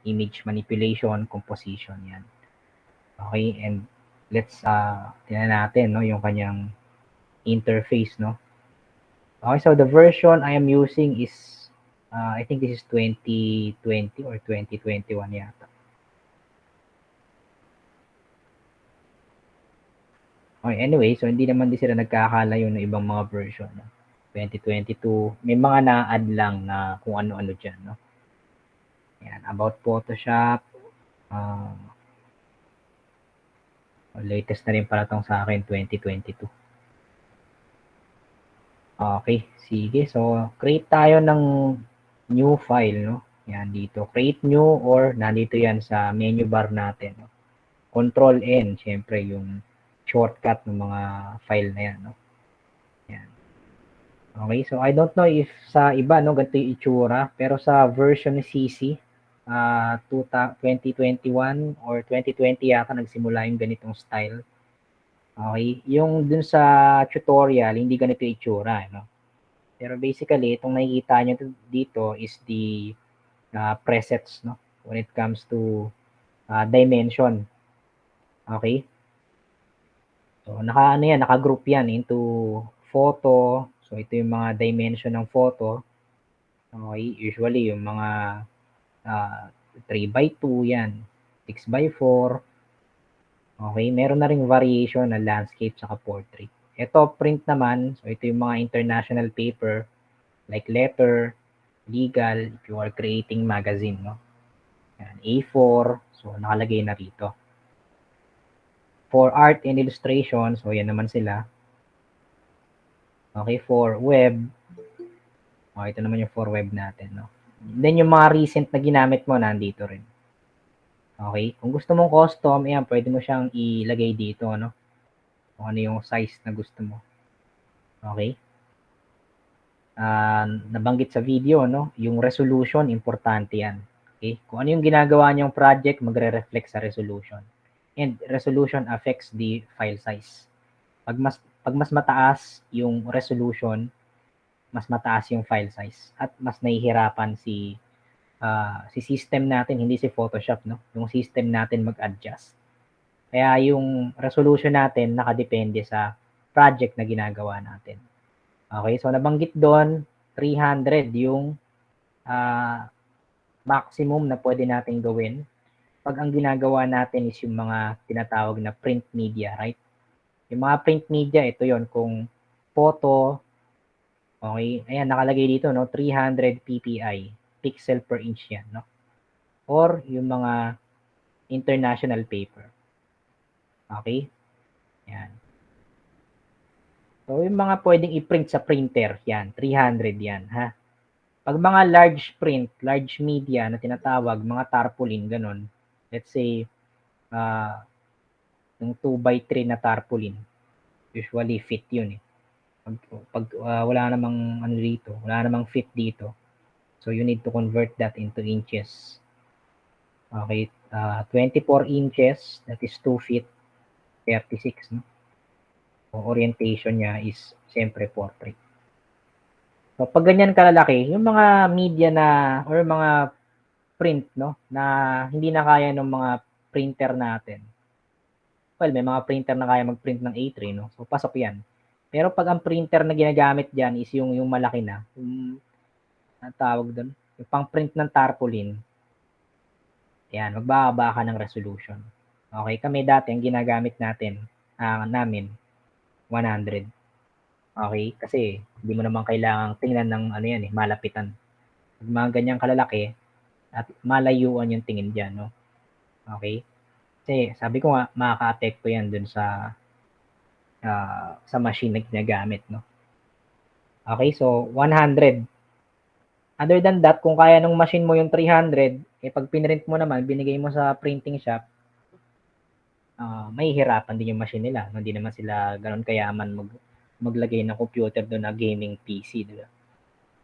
image manipulation, composition, yan. Okay, and let's tingnan natin, no, yung kanyang interface, no. Okay, so the version I am using is, I think this is 2020 or 2021 yata. Okay, anyway, so hindi naman din sila nagkakalayo ng ibang mga version, no? 2022, may mga na-add lang na kung ano-ano dyan, no? Yan, about Photoshop, latest na rin pala tong sa akin, 2022. Okay, sige. So, create tayo ng new file, no? Yan dito. Create new or nandito yan sa menu bar natin. No? Control N, syempre yung shortcut ng mga file na yan, no? Yan. Okay, so I don't know if sa iba, no, ganito yung itsura. Pero sa version ni CC, 2021 or 2020 yata nagsimula yung ganitong style. Okay, yung dun sa tutorial, hindi ganito yung itsura, no? Pero basically, itong nakikita nyo dito is the presets, no? When it comes to dimension. Okay? So, naka-group yan into photo. So, ito yung mga dimension ng photo. Okay? Usually, yung mga 3x2 yan. 6x4. Okay? Meron na ring variation na landscape saka portrait. Ito, print naman. So, ito yung mga international paper like letter, legal, if you are creating magazine, no? Yan, A4, so nakalagay na rito. For art and illustration, so yan naman sila. Okay, for web, okay, ito naman yung for web natin, no? Then yung mga recent na ginamit mo, nandito rin. Okay, kung gusto mong custom, yan, pwede mo siyang ilagay dito, no? Kung ano yung size na gusto mo. Okay? Nabanggit sa video, no? Yung resolution, importante yan. Okay? Kung ano yung ginagawa niyong project, magre-reflect sa resolution. And resolution affects the file size. Pag mas mataas yung resolution, mas mataas yung file size. At mas nahihirapan si system natin, hindi si Photoshop, no? Yung system natin mag-adjust. Kaya yung resolution natin nakadepende sa project na ginagawa natin. Okay, so nabanggit doon, 300 yung maximum na pwede natin gawin pag ang ginagawa natin is yung mga tinatawag na print media, right? Yung mga print media, ito yon kung photo, okay, ayan, nakalagay dito, no, 300 ppi, pixel per inch yan, no? Or yung mga international paper. Okay? Yan. So, yung mga pwedeng i-print sa printer, yan, 300 yan, ha? Pag mga large print, large media na tinatawag, mga tarpaulin, ganun, let's say, yung 2x3 na tarpaulin, usually fit yun eh. Pag wala namang ano dito, wala namang fit dito, so you need to convert that into inches. Okay, 24 inches, that is 2 feet, 36, no? So, orientation niya is siyempre portrait. So, pag ganyan kalalaki, yung mga media na, or mga print, no, na hindi na kaya ng mga printer natin. Well, may mga printer na kaya mag-print ng A3, no? So, pasok yan. Pero pag ang printer na ginagamit dyan is yung malaki na, yung tawag doon, yung pang-print ng tarpaulin, yan, magbababa ka ng resolution. Okay, kami dati, ang ginagamit natin, namin, 100. Okay, kasi hindi mo naman kailangang tingnan ng ano yan eh, malapitan. Pag mga ganyang kalalaki, at malayuan yung tingin dyan, no? Okay? Kasi sabi ko nga, makaka-apekto yan dun sa machine na ginagamit, no? Okay, so 100. Other than that, kung kaya ng machine mo yung 300, eh pag pinrint mo naman, binigay mo sa printing shop, mahihirapan din yung machine nila. Hindi naman sila ganun kayaman maglagay ng computer doon na gaming PC, di ba?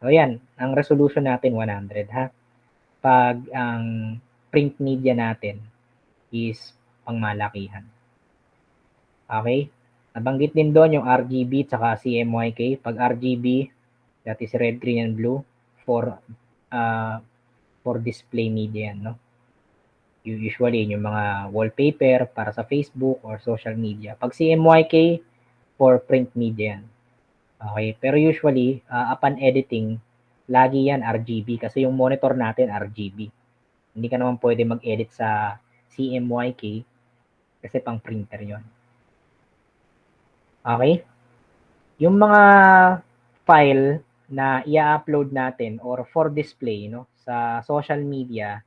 So yan, ang resolution natin 100, ha? Pag ang print media natin is pangmalakihan. Okay? Nabanggit din doon yung RGB tsaka CMYK. Pag RGB, that is red, green, and blue for display media yan, no? Usually, yung mga wallpaper para sa Facebook or social media. Pag CMYK, for print media yan. Okay? Pero usually, upon editing, lagi yan RGB kasi yung monitor natin RGB. Hindi ka naman pwede mag-edit sa CMYK kasi pang printer yon. Okay? Yung mga file na i-upload natin or for display no sa social media,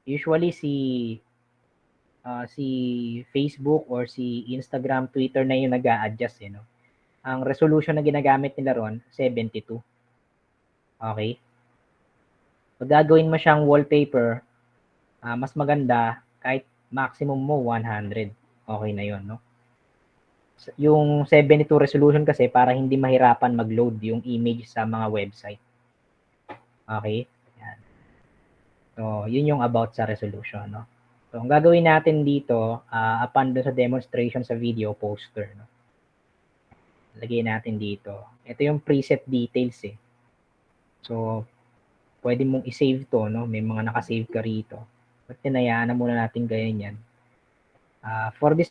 usually si Facebook or si Instagram, Twitter na yung nag-a-adjust no. Ang resolution na ginagamit nila ron 72. Okay? Pag gagawin mo siyang wallpaper, mas maganda kahit maximum mo 100. Okay na 'yon, no? Yung 72 resolution kasi para hindi mahirapan mag-load yung image sa mga website. Okay? Yan. So, yun yung about sa resolution, no? So, ang gagawin natin dito, upon doon sa demonstration sa video poster, no? Lagay natin dito. Ito yung preset details eh. So, pwede mong i-save to, no? May mga naka-save ka rito. But tinayaan na muna natin ganyan yan. For this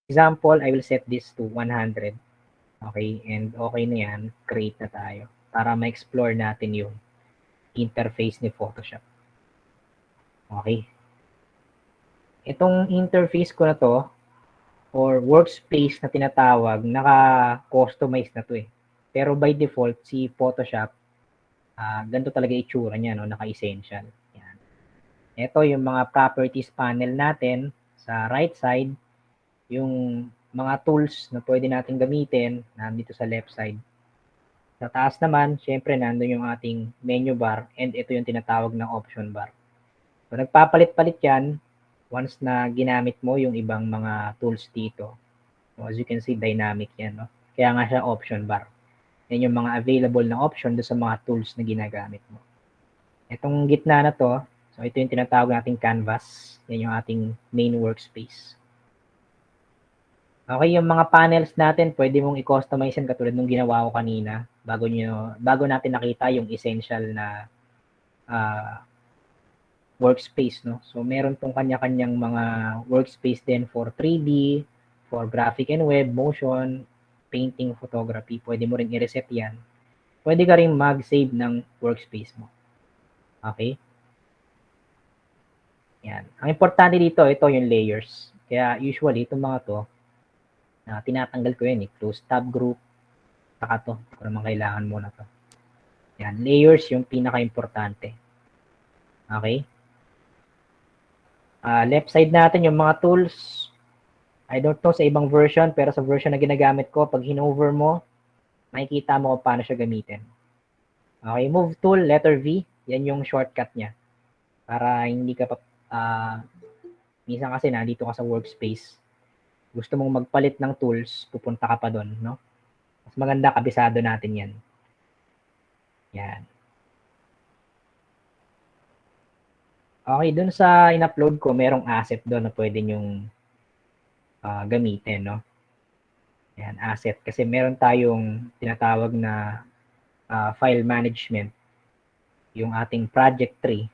example, I will set this to 100. Okay, and okay na yan. Create na tayo para ma-explore natin yung interface ni Photoshop. Okay. Itong interface ko na to, or workspace na tinatawag, naka-customize na to eh. Pero by default, si Photoshop, ganito talaga itsura niya, no? Naka-essential. Yan. Ito yung mga properties panel natin sa right side, yung mga tools na pwede natin gamitin, nandito sa left side. Sa taas naman, syempre nandun yung ating menu bar and ito yung tinatawag na option bar. So nagpapalit-palit yan once na ginamit mo yung ibang mga tools dito. So, as you can see, dynamic yan. No? Kaya nga siya option bar. Yan yung mga available na option do sa mga tools na ginagamit mo. Itong gitna na to, so ito yung tinatawag nating canvas. Yan yung ating main workspace. Okay, yung mga panels natin, pwede mong i-customize yan katulad nung ginawa ko kanina bago natin nakita yung essential na workspace, no? So, meron tong kanya-kanyang mga workspace din for 3D, for graphic and web, motion, painting, photography. Pwede mo rin i-reset yan. Pwede ka rin mag-save ng workspace mo. Okay? Yan. Ang importante dito, ito yung layers. Kaya usually, itong mga to, tinatanggal ko yan eh. Close tab group, saka to. Kung naman kailangan mo na to. Yan. Layers yung pinaka-importante. Okay? Left side natin yung mga tools. I don't know sa ibang version, pero sa version na ginagamit ko, pag hinover mo, makikita mo kung paano siya gamitin. Okay, move tool, letter V, yan yung shortcut niya. Para hindi ka pa, minsan kasi nandito ka sa workspace, gusto mong magpalit ng tools, pupunta ka pa doon, no? Mas maganda, kabisado natin yan. Yan. Okay, dun sa in-upload ko, merong asset doon na pwede nyong gamitin, no? Yan, asset. Kasi meron tayong tinatawag na file management, yung ating project tree.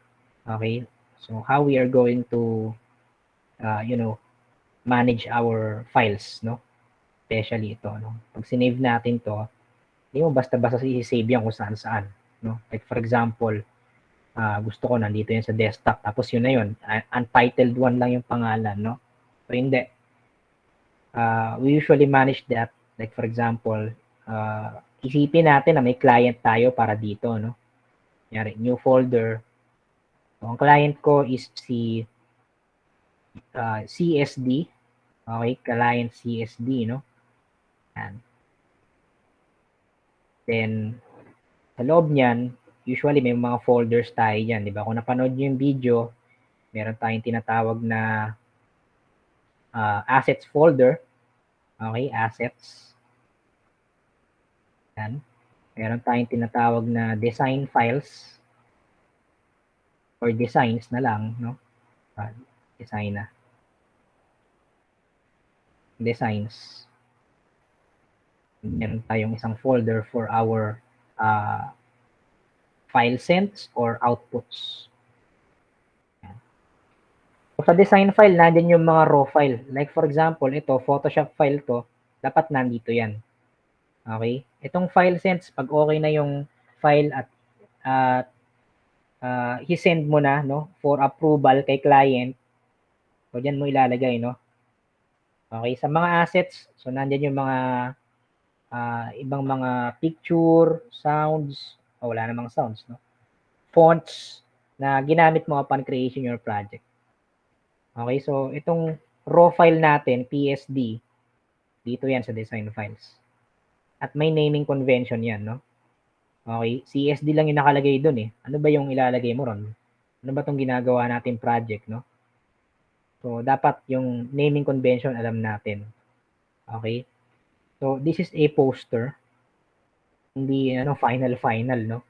Okay? So, how we are going to, manage our files, no? Especially ito, no? Pag sinave natin to, hindi mo basta-basta i-save yan kung saan-saan, no? Like for example, gusto ko nandito yan sa desktop, tapos yun na yun, untitled one lang yung pangalan, no? So, hindi. We usually manage that, like for example, isipin natin na may client tayo para dito, no? Yari, new folder. So, ang client ko is si CSD. Okay, client CSD, no? Yan. Then, sa loob niyan, usually may mga folders tayo dyan, di ba? Kung napanood nyo yung video, meron tayong tinatawag na assets folder. Okay, assets. Yan. Meron tayong tinatawag na design files or designs na lang, no? Design na. Designs. Meron tayong isang folder for our file sends or outputs. Yan. Sa design file, nandyan yung mga raw file. Like for example, ito, Photoshop file to, dapat nandito yan. Okay? Itong file sense, pag okay na yung file at i-send mo na, no, for approval kay client, so dyan mo ilalagay, no. Okay, sa mga assets, so nandyan yung mga ibang mga picture, sounds, wala namang sounds, no. Fonts na ginamit mo upon creation your project. Okay, so itong raw file natin, PSD, dito yan sa design files. At may naming convention yan, no? Okay, CSD lang yung nakalagay dun eh. Ano ba yung ilalagay mo ron? Ano ba itong ginagawa natin project, no? So, dapat yung naming convention alam natin. Okay? So, this is a poster. Hindi, final, no?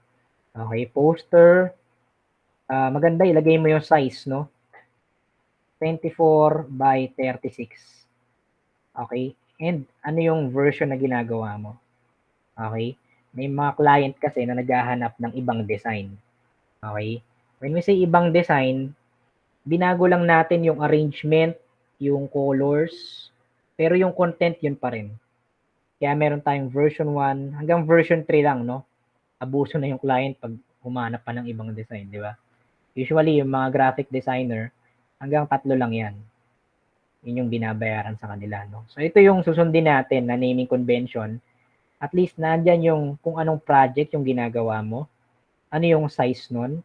Okay, poster. Maganda, ilagay mo yung size, no? 24 by 36. Okay? And ano yung version na ginagawa mo? Okay? May mga client kasi na naghahanap ng ibang design. Okay? When we say ibang design, binago lang natin yung arrangement, yung colors, pero yung content yun pa rin. Kaya meron tayong version 1 hanggang version 3 lang, no? Abuso na yung client pag humanap pa ng ibang design, di ba? Usually, yung mga graphic designer, hanggang 3 lang yan. Yun yung binabayaran sa kanila, no? So, ito yung susundin natin na naming convention. At least, nandyan yung kung anong project yung ginagawa mo, ano yung size nun,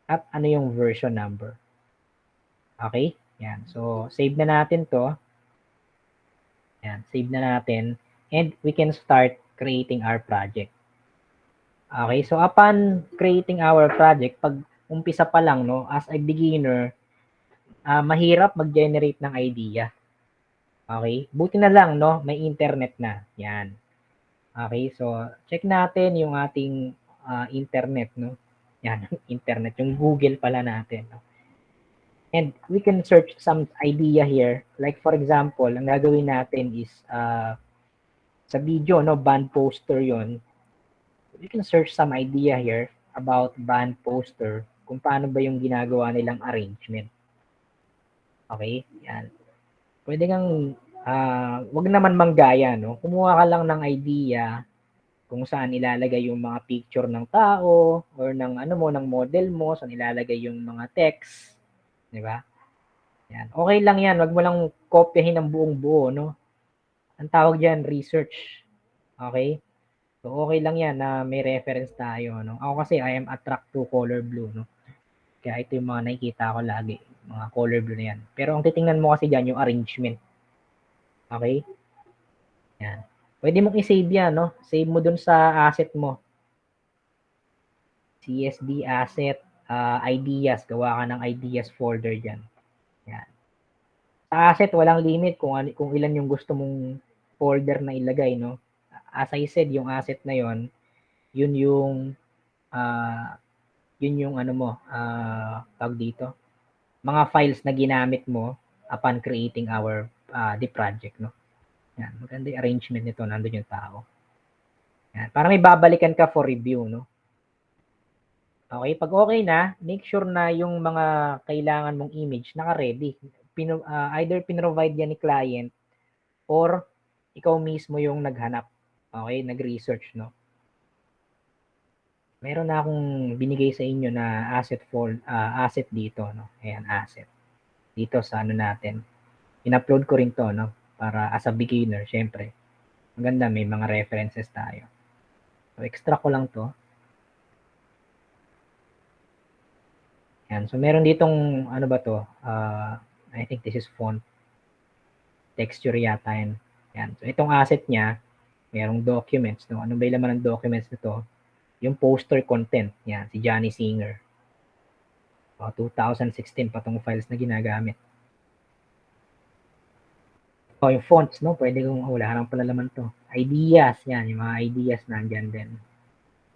at ano yung version number. Okay? Yan. So, save na natin to. Yan. Save na natin. And we can start creating our project. Okay? So, upon creating our project, pag umpisa pa lang, no, as a beginner, mahirap mag-generate ng idea. Okay? Buti na lang, no, may internet na. Yan. Okay? So, check natin yung ating internet, no. Yan, internet. Yung Google pala natin, no. And we can search some idea here. Like for example, ang gagawin natin is sa video, no, band poster yon. We can search some idea here about band poster, kung paano ba yung ginagawa nilang arrangement. Okay? Yan. Pwede kang, wag naman manggaya, no? Kumuha ka lang ng idea kung saan ilalagay yung mga picture ng tao or ng ano mo, ng model mo, saan ilalagay yung mga text. Di ba? Yan. Okay lang yan. Wag mo lang kopyahin ng buong buo, no? Ang tawag diyan research. Okay? So, okay lang yan na may reference tayo, no? Ako kasi, I am attract to color blue, no? Kaya ito yung mga nakikita ko lagi, mga color blue na yan. Pero ang titingnan mo kasi dyan, yung arrangement. Okay? Yan. Pwede mong i-save yan, no? Save mo dun sa asset mo. CSD asset, ideas. Gawa ka ng ideas folder dyan. Yan. Sa asset, walang limit kung ilan yung gusto mong folder na ilagay, no? As I said, yung asset na yon, yun yung ano mo, tawag dito, mga files na ginamit mo upon creating the project, no? Yan, maganda yung arrangement nito, nandun yung tao. Yan, para may babalikan ka for review, no? Okay, pag okay na, make sure na yung mga kailangan mong image naka-ready. Either pinrovide yan ni client or ikaw mismo yung naghanap. Okay, nag-research, no? Meron na akong binigay sa inyo na asset dito, no? Ayan, asset. Dito sa ano natin. In-upload ko rin to, no? Para as a beginner, syempre. Maganda, may mga references tayo. So, extract ko lang to. Yan. So, meron ditong, ano ba to? I think this is font. Texture yata yan. Yan. So, itong asset niya, merong documents, no? Ano ba yung laman ng documents nito? Yung poster content. Yan, si Johnny Singer. 2016 pa tong files na ginagamit. Yung fonts, no? Pwede kong, wala lang pala laman to. Ideas, yan. Yung mga ideas nandyan din.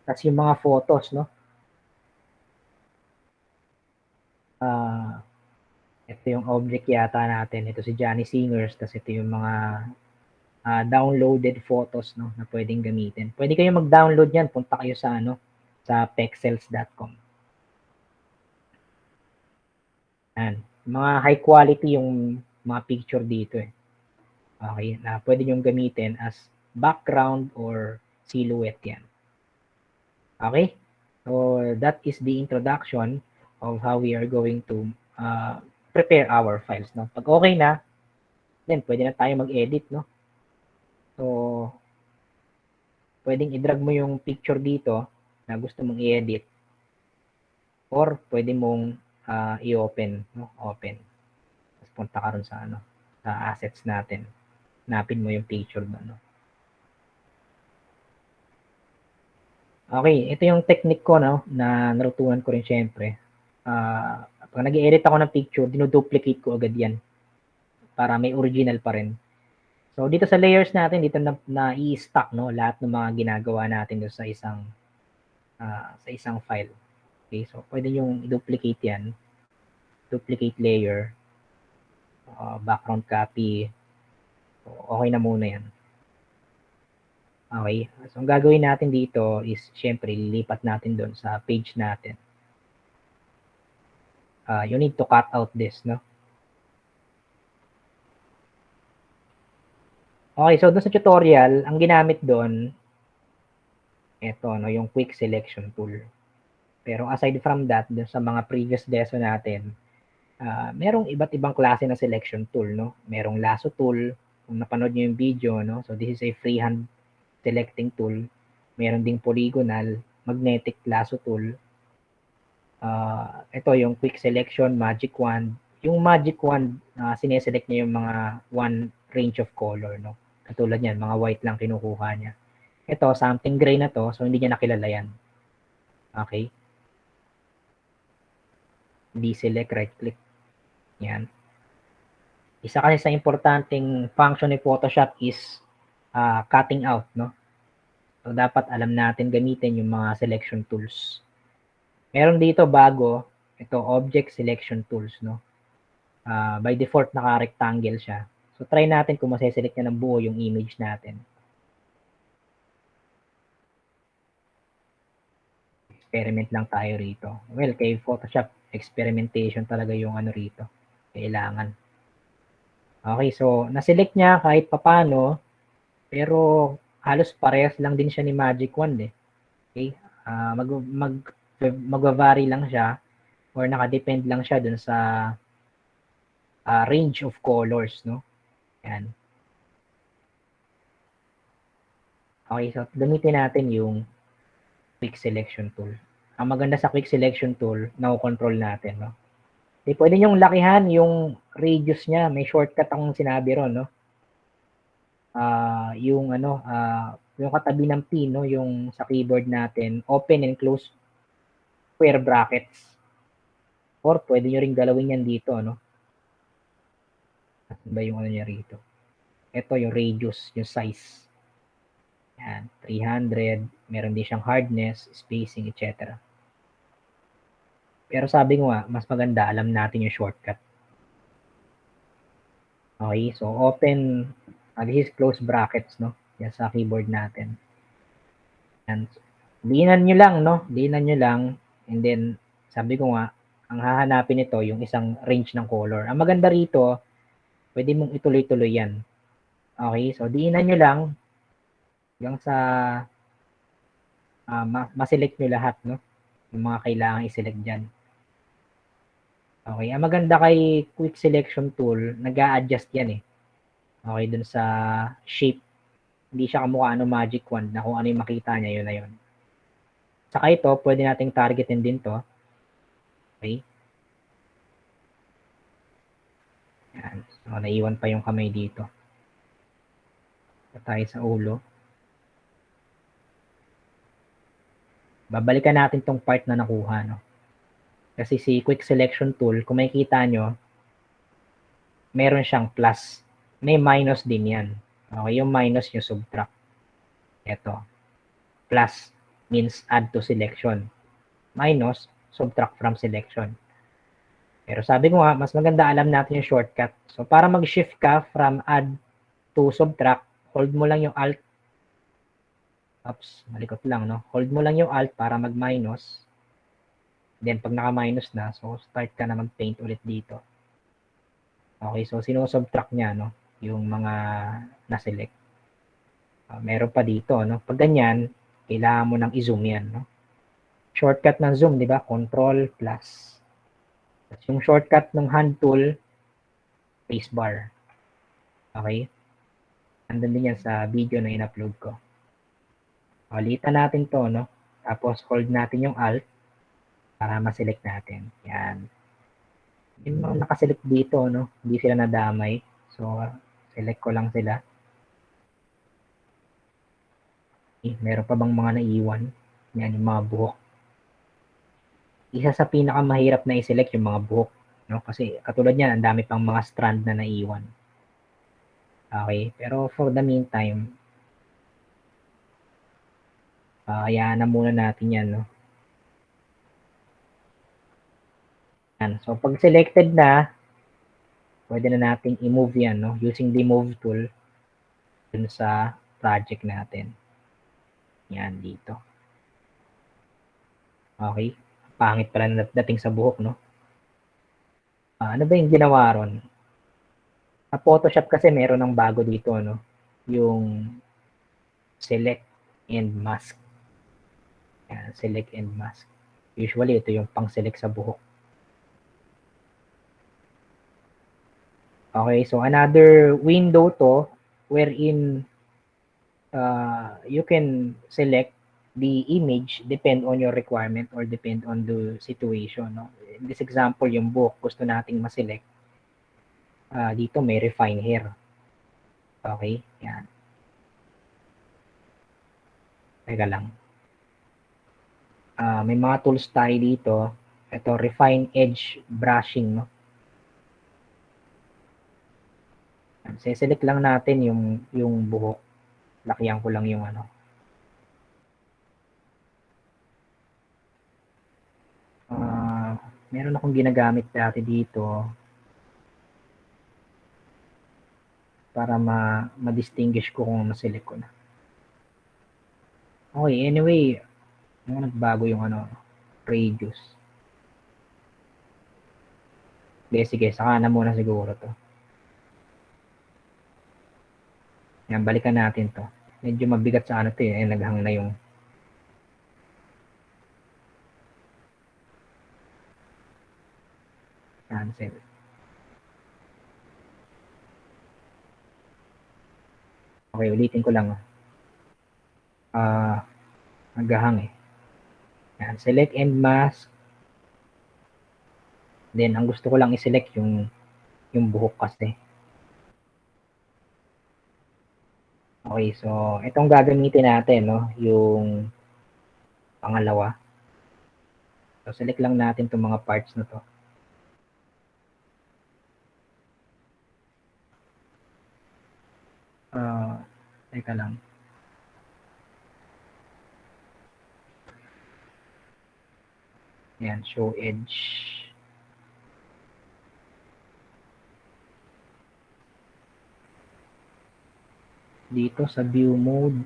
Tapos yung mga photos, no? Ito yung object yata natin. Ito si Johnny Singers. Tapos ito yung mga downloaded photos, no, na pwedeng gamitin. Pwede kayo mag-download yan. Punta kayo sa, sa pexels.com. Yan. Mga high quality yung mga picture dito eh. Okay, na pwede nyo gamitin as background or silhouette yan. Okay, so that is the introduction of how we are going to prepare our files. No? Pag okay na, then pwede na tayo mag-edit. No? So, pwedeng i-drag mo yung picture dito na gusto mong i-edit or pwede mong i-open. No? Open. Tapos punta ka ron sa, sa assets natin. Hanapin mo yung picture doon. No? Okay, ito yung technique ko no, na natutunan ko rin syempre. Pag nag-edit ako ng picture, dinoduplicate ko agad yan para may original pa rin. So dito sa layers natin, dito na i-stack no, lahat ng mga ginagawa natin doon sa isang file. Okay, so pwede yung i-duplicate yan. Duplicate layer, background copy. So, okay na muna yan. Okay, so ang gagawin natin dito is syempre lilipat natin doon sa page natin. You need to cut out this, no? Okay, so doon sa tutorial, ang ginamit doon, ito, no, yung quick selection tool. Pero aside from that, doon sa mga previous lesson natin, merong iba't ibang klase na selection tool, no? Merong lasso tool, kung napanood nyo yung video, no? So this is a freehand selecting tool. Meron ding polygonal, magnetic lasso tool. Ito yung quick selection, magic wand. Yung magic wand, sineselect niya yung mga one range of color, no? Katulad yan, mga white lang kinukuha niya. Ito, something gray na to, so hindi niya nakilala yan. Okay? Deselect, right click. Yan. Isa kasi sa importanteng function ni Photoshop is cutting out, no? So, dapat alam natin gamitin yung mga selection tools. Meron dito bago, ito, object selection tools, no? By default, naka-rectangle siya. So, try natin kung maseselect niya ng buo yung image natin. Experiment lang tayo rito. Well, kay Photoshop, experimentation talaga yung ano rito. Kailangan. Okay, so na-select niya kahit papano, pero halos parehas lang din siya ni Magic Wand eh. Okay? Mag-vary lang siya or nakadepend lang siya dun sa range of colors, no? Yan. Okay, so gamitin natin yung quick selection tool. Ang maganda sa quick selection tool, na-control natin, no? Pwede nyong lakihan yung radius niya. May shortcut akong sinabi ron, no? Yung yung katabi ng P, no, yung sa keyboard natin, open and close square brackets. Or pwede nyo ring galawin yan dito, no? Ano ba yung ano niya rito? Ito yung radius, yung size. Yan, 300. Meron din siyang hardness, spacing, etc. Pero sabi ko nga, mas maganda, alam natin yung shortcut. Okay, so open, this is close brackets, no? Yan sa keyboard natin. And diinan nyo lang, no? Diinan nyo lang. And then, sabi ko nga, ang hahanapin nito, yung isang range ng color. Ang maganda rito, pwede mong ituloy-tuloy yan. Okay, so diinan nyo lang hanggang sa ma-select nyo lahat, no? Yung mga kailangan i-select dyan. Okay, ang maganda kay quick selection tool, nag-a-adjust yan eh. Okay, dun sa shape. Hindi siya kamukha ng magic wand na kung ano yung makita niya, yun na yun. Saka ito, pwede nating targetin din to. Okay. Yan. So, naiwan pa yung kamay dito. Tayo sa ulo. Babalikan natin tong part na nakuha, no? Kasi si quick selection tool, kung makikita nyo, meron siyang plus. May minus din yan. Okay, yung minus yung subtract. Ito. Plus means add to selection. Minus, subtract from selection. Pero sabi ko nga, mas maganda alam natin yung shortcut. So, para mag-shift ka from add to subtract, hold mo lang yung alt. Oops, malikot lang, no? Hold mo lang yung alt para mag-minus. Then, pag naka-minus na, so start ka na mag-paint ulit dito. Okay, so sinusubtract niya, no, yung mga na-select. Meron pa dito, no? Pag ganyan, kailangan mo nang i-zoom yan, no? Shortcut ng zoom, di ba? Control plus. Tapos yung shortcut ng hand tool, spacebar. Okay? Andun din yan sa video na in-upload ko. Ulitan natin to, no? Tapos hold natin yung alt para ma-select natin. Yan. Yung mga nakaselect dito, no? Hindi sila nadamay. So, select ko lang sila. Meron pa bang mga naiwan? Yan, yung mga buhok. Isa sa pinakamahirap na i-select yung mga buhok. No? Kasi katulad yan, ang dami pang mga strand na naiwan. Okay? Pero for the meantime, hayaan na muna natin yan. No? Yan. So, pag selected na, pwede na natin i-move yan, no? Using the move tool dun sa project natin. Yan, dito. Okay? Pangit pala na dating sa buhok, no? Ano ba yung ginawa ron? Sa Photoshop kasi meron ng bago dito, no? Yung select and mask. Yan, select and mask. Usually, ito yung pang-select sa buhok. Okay, so another window to wherein you can select the image depend on your requirement or depend on the situation. No? In this example, yung buhok gusto nating ma-select. Dito may refine hair. Okay, yan. Teka lang. May mga tools tayo dito. Ito, refine edge brushing. No? Select lang natin yung buhok. Lakihan ko lang yung ano. Meron akong ginagamit dati dito para ma-distinguish ko kung na-select ko na. Okay, anyway, nagbago yung ano, radius. Sige, saka na muna siguro to. Yan, balikan natin to. Medyo mabigat sa ano to eh, naghang na yung cancel. Okay, ulitin ko lang. Naghahang eh. Yan, select and mask. Then, ang gusto ko lang i-select yung buhok kasi. Okay, so, itong gagamitin natin, no? Yung pangalawa. So, select lang natin itong mga parts na to. Teka lang. Yan, show edge. Dito sa view mode.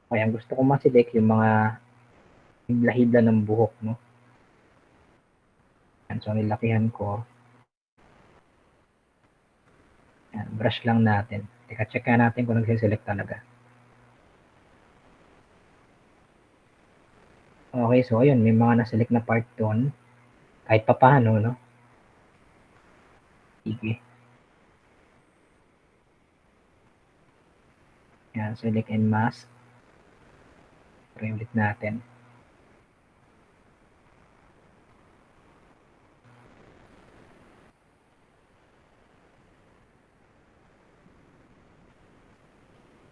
Kaya gusto ko ma-select yung mga hibla-hibla ng buhok, no? Yan, so nilakihan ko. Yan, brush lang natin. Teka, check natin kung nagsiselect talaga. Okay, so ayun, may mga na-select na part doon. Kahit pa paano, no? Sige. Yan, select and mask. Try ulit natin.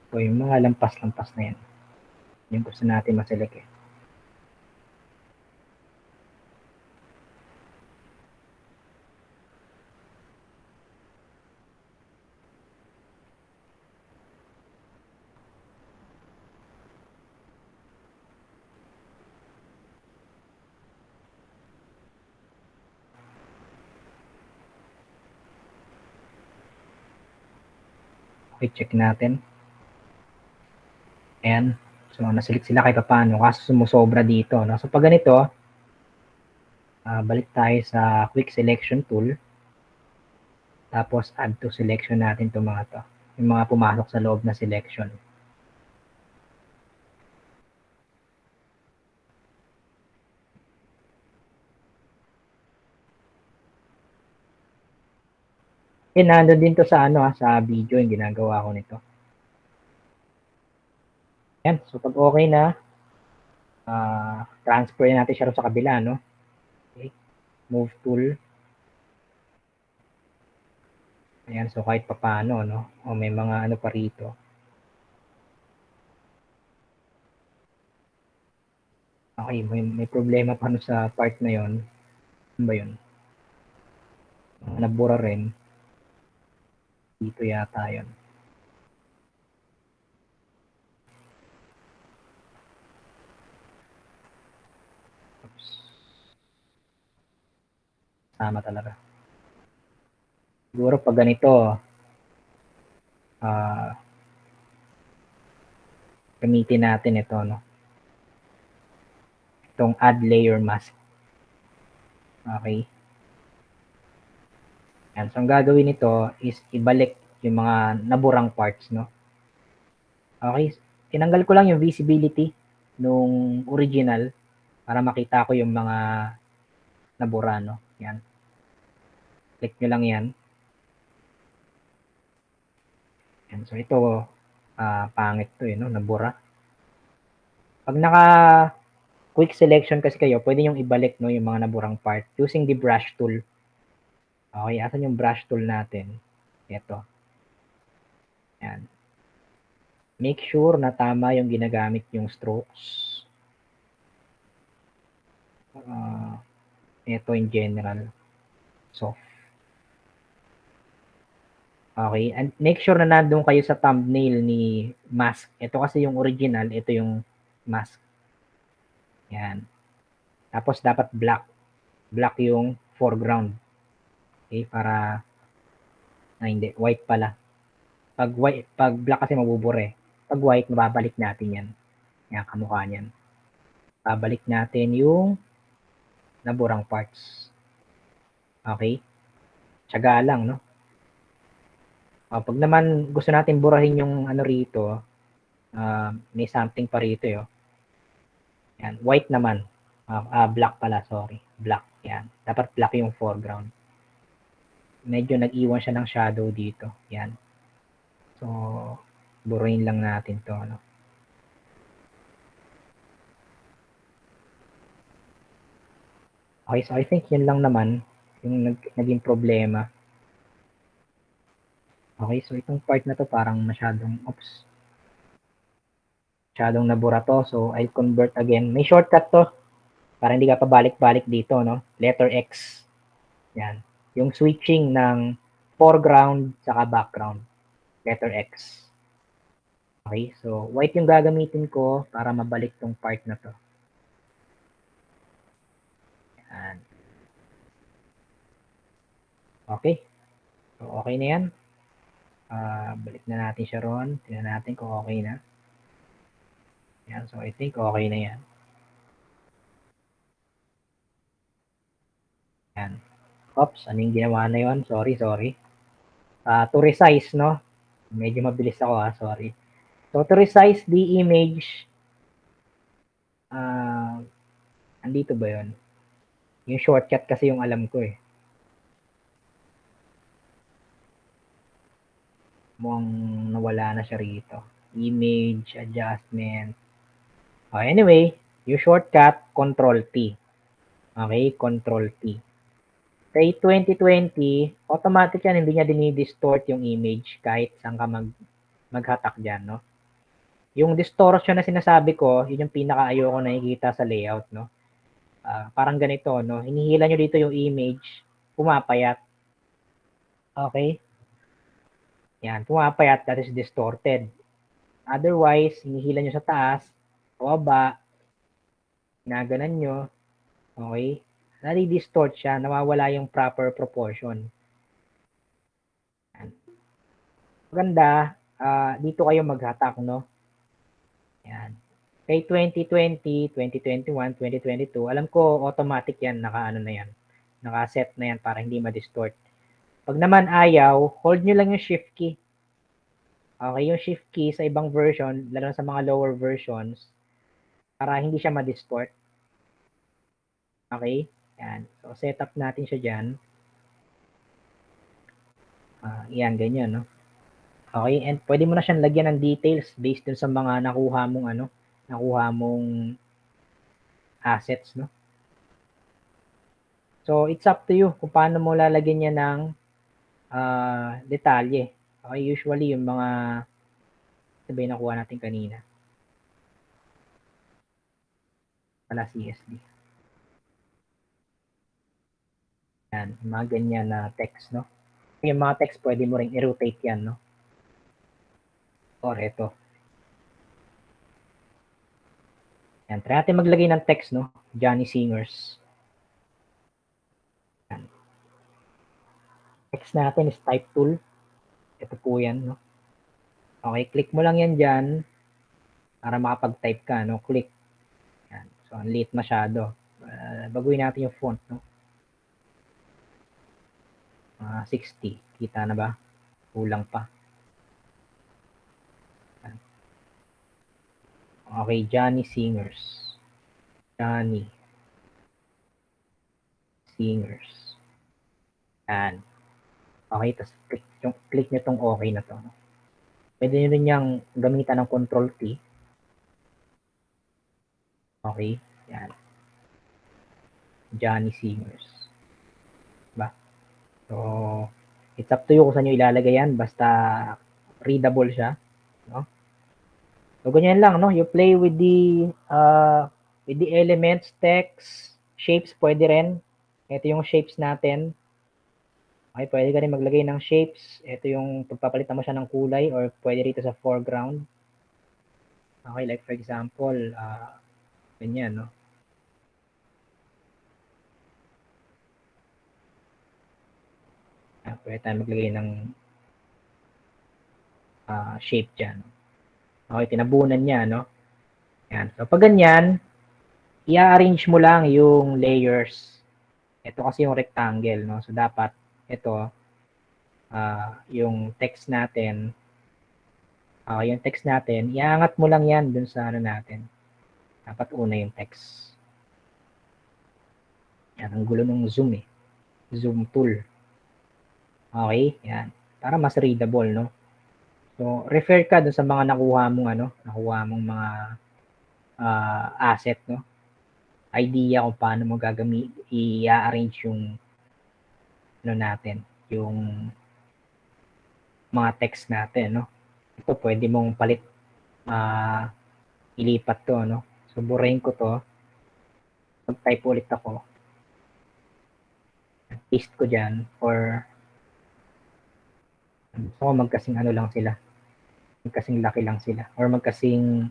So, yung mga lampas-lampas na yan. Yung gusto natin ma-select eh. Okay, check natin. Ayan. So, nasilit sila kahit paano. Kaso sumusobra dito. No? So, pag ganito, balik tayo sa quick selection tool. Tapos, add to selection natin itong mga to. Yung mga pumasok sa loob na selection. Nandun din to sa sa video yung ginagawa ko nito. Yan. So, pag okay na, transfer natin siya sa kabila, no? Okay. Move tool. Ayan. So, kahit paano, no? O may mga pa rito. Okay. May problema pa sa part na yon. Ano ba yun? Nabura rin. Dito yata yun. Oops. Sama talaga. Siguro pag ganito, gamitin natin ito, no? Itong add layer mask. Okay. Yan. So, ang gagawin nito is ibalik yung mga naburang parts, no? Okay. Tinanggal ko lang yung visibility nung original para makita ko yung mga nabura, no? Yan. Click nyo lang yan. Yan. So, ito, pangit to, no? Nabura. Pag naka quick selection kasi kayo, pwede nyo ibalik, no, yung mga naburang part using the brush tool. Okay, asan yung brush tool natin? Ito. Yan. Make sure na tama yung ginagamit yung strokes. Ito in general. Soft. Okay, and make sure na nandun kayo sa thumbnail ni mask. Ito kasi yung original, ito yung mask. Yan. Tapos dapat black. Black yung foreground. Okay, para hindi, white pala. Pag black kasi mabubure. Pag white, mababalik natin yan. Yan, kamukha niyan. Babalik natin yung naburang parts. Okay? Tiyaga lang, no? Pag naman gusto natin burahin yung rito, may something pa rito, yo. Yan, white naman. Black pala, sorry. Black, yan. Dapat black yung foreground. Medyo nag-iwan siya ng shadow dito. Yan. So, burahin lang natin to, no? Okay, so I think yun lang naman yung naging problema. Okay, so itong part na to parang masyadong nabura to. So, I'll convert again. May shortcut to para hindi ka pabalik-balik dito, no? Letter X. Yan. Yung switching ng foreground saka background. Letter X. Okay, so white yung gagamitin ko para mabalik tong part na to. Yan. Okay. So, okay na yan. Balik na natin siya ron. Tingnan natin kung okay na. Yan. So, I think okay na yan. Yan. Oops, anong ginawa na yon? Sorry. To resize, no? Medyo mabilis ako, sorry. So, to resize the image, andito ba yon? Yung shortcut kasi yung alam ko, eh. Mukhang nawala na siya rito. Image, adjustment. Anyway, yung shortcut, Control-T. Okay, Control-T. Kay 2020, automatic yan, hindi niya dinidistort yung image kahit saan ka maghatak dyan, no? Yung distortion na sinasabi ko, yun yung pinaka-ayoko nakikita sa layout, no? Parang ganito, no? Hinihila nyo dito yung image, pumapayat. Okay? Yan, pumapayat, that is distorted. Otherwise, hinihila nyo sa taas, baba, ginaganan nyo, okay? Nadi-distort siya, nawawala yung proper proportion. Yan. Maganda, dito kayo maghatak, no? Yan. Kay 2020, 2021, 2022, alam ko automatic yan, naka-ano na yan. Naka-set na yan para hindi ma-distort. Pag naman ayaw, hold nyo lang yung shift key. Okay, yung shift key sa ibang version, lalo sa mga lower versions, para hindi siya ma-distort. Okay? Yan. So, setup natin siya dyan. Yan, ganyan, no? Okay, and pwede mo na siyang lagyan ng details based dun sa mga nakuha mong assets, no? So, it's up to you kung paano mo lalagyan niya ng detalye. Okay, usually yung mga sabay nakuha natin kanina. Wala CSD. Yan, yung mga ganyan na text, no? Yung mga text, pwede mo ring i-rotate yan, no? Or ito. Yan, try natin maglagay ng text, no? Johnny Singers. Yan. Text natin is type tool. Ito po yan, no? Okay, click mo lang yan dyan para makapag-type ka, no? Click. Yan. So, ang liit masyado. Baguhin natin yung font, no? 60. Kita na ba? Kulang pa. Okay, Johnny Singers. Johnny Singers. Yan. Okay, tapos click nyo tong okay na to. Pwede nyo rin niyang gamitan ng control T. Okay, yan. Johnny Singers. Ba? So, it's up to you kung saan nyo ilalagay yan. Basta readable siya. No? So, ganyan lang, no? You play with the elements, text, shapes, pwede rin. Ito yung shapes natin. Okay, pwede ka rin maglagay ng shapes. Ito yung pagpapalitan mo siya ng kulay or pwede rito sa foreground. Okay, like for example, ganyan, no? Pwede tayo maglagay ng shape dyan. Okay, tinabunan niya, no? Yan. So, pag ganyan, i-arrange mo lang yung layers. Ito kasi yung rectangle, no? So, dapat ito, yung text natin, iangat mo lang yan dun sa ano natin. Dapat una yung text. Yan, ang gulo ng zoom eh. Zoom tool. Okay, yan. Para mas readable, no? So, refer ka dun sa mga nakuha mong mga asset, no? Idea kung paano mo i-arrange yung natin, yung mga text natin, no? Ito, pwede mong ilipat to, no? So, burahin ko to. Mag-type ulit ako. Paste ko dyan or so, magkasing ano lang sila. Magkasing laki lang sila or magkasing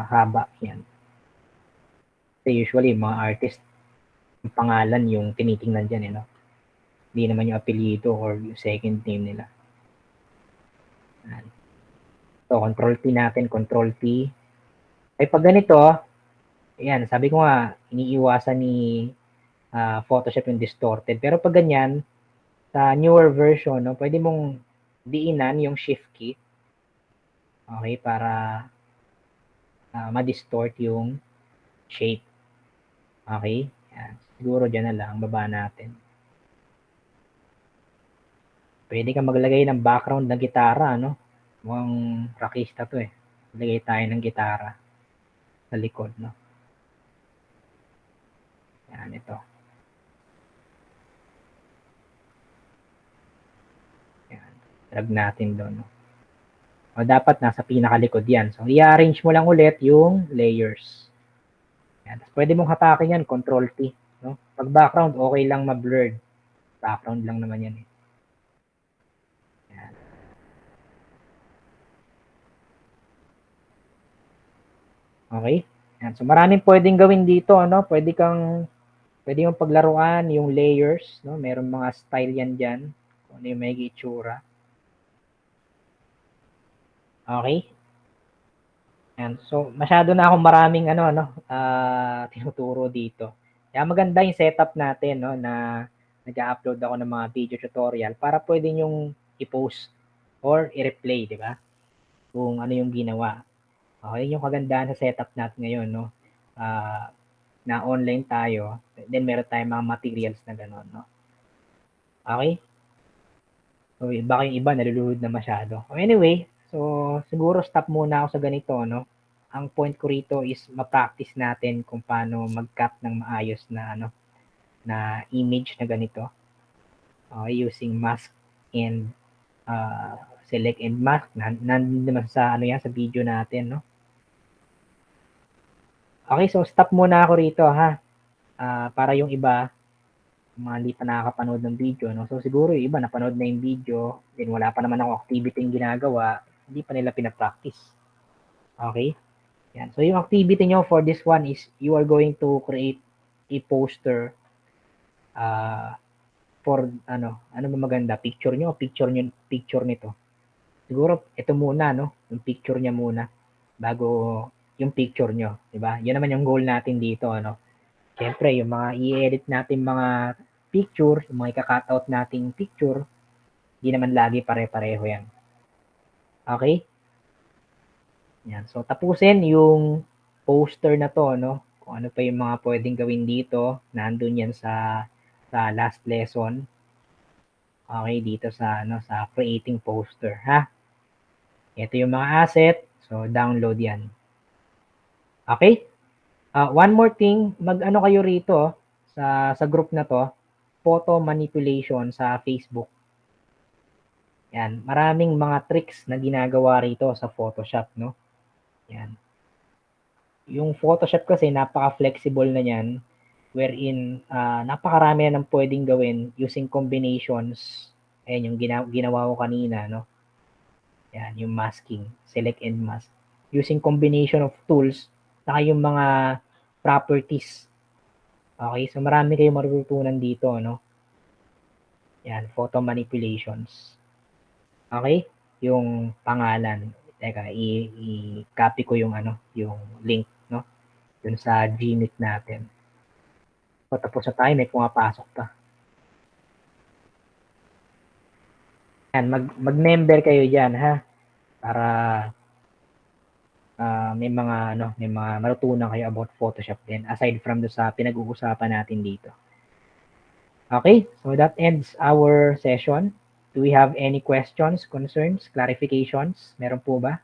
haba yan. Kasi usually, mga artist, yung pangalan yung tinitingnan dyan, no? Hindi naman yung apelyido or yung second name nila. So, control T natin, control T. Ay, pag ganito, ayan, sabi ko nga, iniiwasan ni Photoshop yung distorted. Pero pag ganyan, sa newer version, no, pwede mong diinan yung shift key. Okay, para ma-distort yung shape. Okay? Yan. Siguro dyan na lang, baba natin. Pwede ka maglagay ng background ng gitara, no? Mukhang rockista to eh. Maglagay tayo ng gitara sa likod, no? Yan, ito. Yan. Drag natin doon, no? O dapat nasa pinakalikod yan. So, i-arrange mo lang ulit yung layers. Yan. Pwede mong hatakin yan, control T. No? Pag background, okay lang ma-blurred. Background lang naman yan eh. Yan. Okay? Yan. So, maraming pwedeng gawin dito. Ano? Pwede mong paglaruan yung layers. No? Meron mga style yan dyan. Kung ano yung may itsura. Okay? Yan. So, masyado na akong maraming tinuturo dito. Kaya maganda yung setup natin, no, na nag-upload ako ng mga video tutorial para pwede nyong i-post or i-replay, di ba? Kung ano yung ginawa. Okay, yung kagandahan sa setup natin ngayon, no? Na online tayo, then meron tayong mga materials na gano'n, no? Okay? So, baka yung iba nalulunod na masyado. Anyway, so siguro stop muna ako sa ganito, no? Ang point ko rito is ma-practice natin kung paano mag-cut ng maayos na na image na ganito. Using mask and select and mask. Nandun naman sa yan sa video natin, no? Okay, so stop muna ako rito, ha. Para yung iba mga hindi pa nakakapanood ng video, no? So siguro yung iba napanood na yung video, then wala pa naman ako activity yung ginagawa, hindi pa nila pina-practice. Okay? Yan. So yung activity nyo for this one is you are going to create a poster for ano ba maganda, picture picture nito. Siguro ito muna, no? Yung picture niya muna bago yung picture nyo, di ba? Yan naman yung goal natin dito, ano? Siyempre, yung mga i-edit natin mga picture, yung mga i-cut-out nating picture, hindi naman lagi pare-pareho yan. Okay? Yan. So, tapusin yung poster na to, no? Kung ano pa yung mga pwedeng gawin dito, nandun yan sa last lesson. Okay, dito sa sa creating poster, ha? Ito yung mga asset, so download yan. Okay? One more thing, mag-ano kayo rito sa group na to, photo manipulation sa Facebook. Yan, maraming mga tricks na ginagawa rito sa Photoshop, no? Yan. Yung Photoshop kasi napaka-flexible na niyan wherein napakarami na ng pwedeng gawin using combinations. Ayan yung ginawa ko kanina, no? Yan, yung masking, select and mask. Using combination of tools, saka yung mga properties. Okay, so marami kayong matututunan dito, no? Yan, photo manipulations. Okay? Yung pangalan. Teka, i-copy ko yung yung link, no? Dun sa Gmeet natin. So, tapos na tayo, may pumapasok pa. Yan, mag-member kayo diyan, ha? Para may mga matutunan kayo about Photoshop din aside from do sa pinag-uusapan natin dito. Okay? So that ends our session. Do we have any questions, concerns, clarifications? Meron po ba?